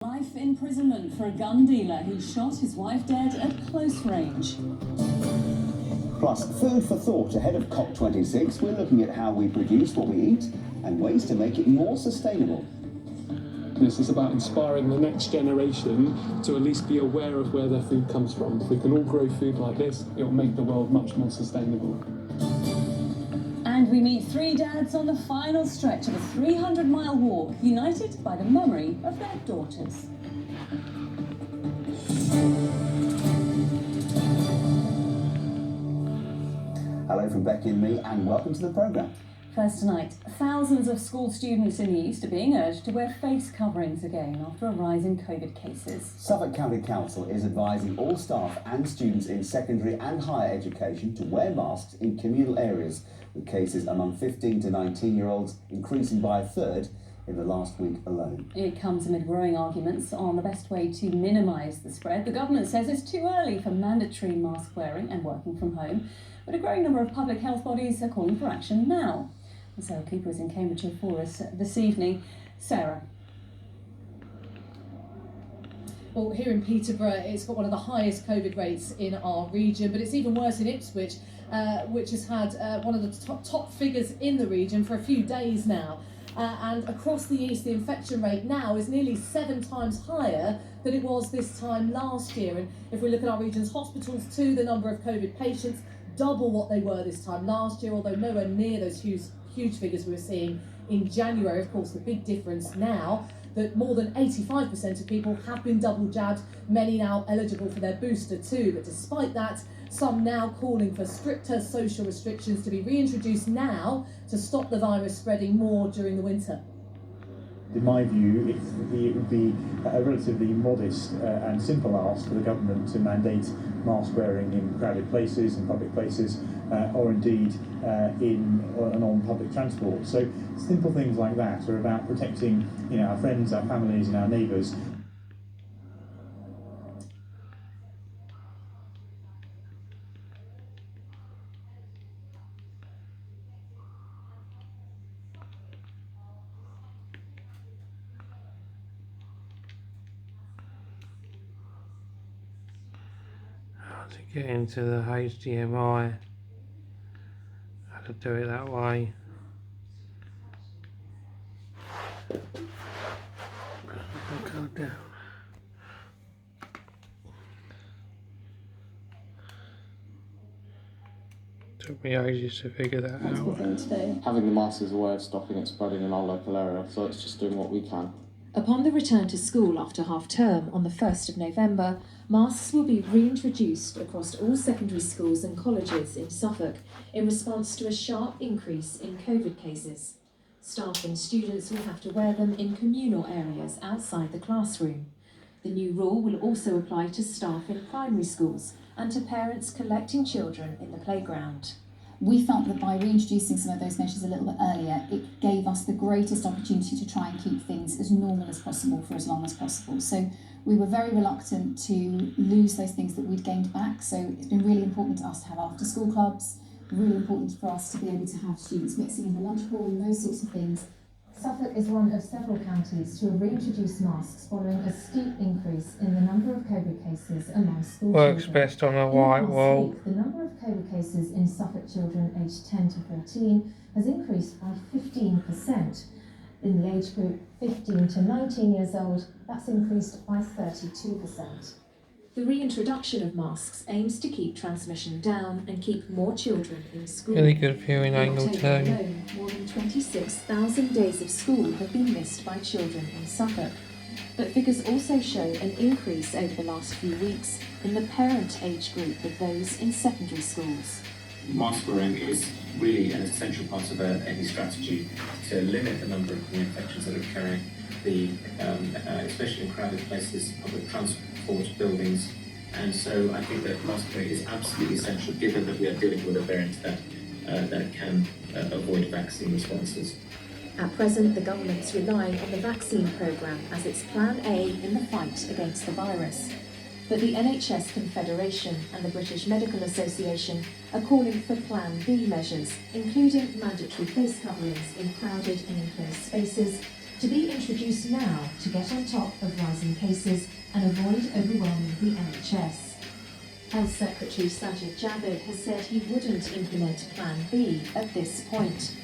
Life imprisonment for a gun dealer who shot his wife dead at close range. Plus, food for thought ahead of COP26. We're looking at how we produce what we eat and ways to make it more sustainable. This is about inspiring the next generation to at least be aware of where their food comes from. If we can all grow food like this, it'll make the world much more sustainable. And we meet three dads on the final stretch of a 300-mile walk, united by the memory of their daughters. Hello from Becky and me, and welcome to the programme. First tonight, thousands of school students in the East are being urged to wear face coverings again after a rise in COVID cases. Suffolk County Council is advising all staff and students in secondary and higher education to wear masks in communal areas, with cases among 15 to 19-year-olds increasing by a third in the last week alone. It comes amid growing arguments on the best way to minimise the spread. The government says it's too early for mandatory mask wearing and working from home, but a growing number of public health bodies are calling for action now. Sarah Cooper is in Cambridgeshire for us this evening. Sarah. Well, here in Peterborough, it's got one of the highest COVID rates in our region, but it's even worse in Ipswich, which has had one of the top figures in the region for a few days now. And across the east, the infection rate now is nearly 7 times higher than it was this time last year. And if we look at our region's hospitals too, the number of COVID patients double what they were this time last year, although nowhere near those huge figures we were seeing in January. Of course, the big difference now that more than 85% of people have been double jabbed, many now eligible for their booster too. But despite that, some now calling for stricter social restrictions to be reintroduced now to stop the virus spreading more during the winter. In my view, it would be a relatively modest and simple ask for the government to mandate mask wearing in crowded places, in public places, or indeed in and on public transport. So simple things like that are about protecting, our friends, our families, and our neighbours. To get into the HDMI, how to do it that way. Go down. Took me ages to figure that out. Having the masks is a way of stopping it spreading in our local area, so it's just doing what we can. Upon the return to school after half-term on the 1st of November, masks will be reintroduced across all secondary schools and colleges in Suffolk in response to a sharp increase in COVID cases. Staff and students will have to wear them in communal areas outside the classroom. The new rule will also apply to staff in primary schools and to parents collecting children in the playground. We felt that by reintroducing some of those measures a little bit earlier, it gave us the greatest opportunity to try and keep things as normal as possible for as long as possible. So we were very reluctant to lose those things that we'd gained back. So it's been really important to us to have after school clubs, really important for us to be able to have students mixing in the lunch hall and those sorts of things. Suffolk is one of several counties to have reintroduced masks following a steep increase in the number of COVID cases among school Works children. best on a white wall. The number of COVID cases in Suffolk children aged 10 to 14 has increased by 15%. In the age group 15 to 19 years old, that's increased by 32%. The reintroduction of masks aims to keep transmission down and keep more children in school. Really good viewing In angle October too. alone, more than 26,000 days of school have been missed by children in Suffolk. But figures also show an increase over the last few weeks in the parent age group of those in secondary schools. Mask wearing is really an essential part of any strategy to limit the number of new infections that are occurring, especially in crowded places, public transport buildings. And so I think that mask wearing is absolutely essential given that we are dealing with a variant that can avoid vaccine responses. At present, the government's relying on the vaccine programme as its plan A in the fight against the virus. But the NHS Confederation and the British Medical Association are calling for Plan B measures, including mandatory face coverings in crowded and enclosed spaces, to be introduced now to get on top of rising cases and avoid overwhelming the NHS. Health Secretary Sajid Javid has said he wouldn't implement Plan B at this point.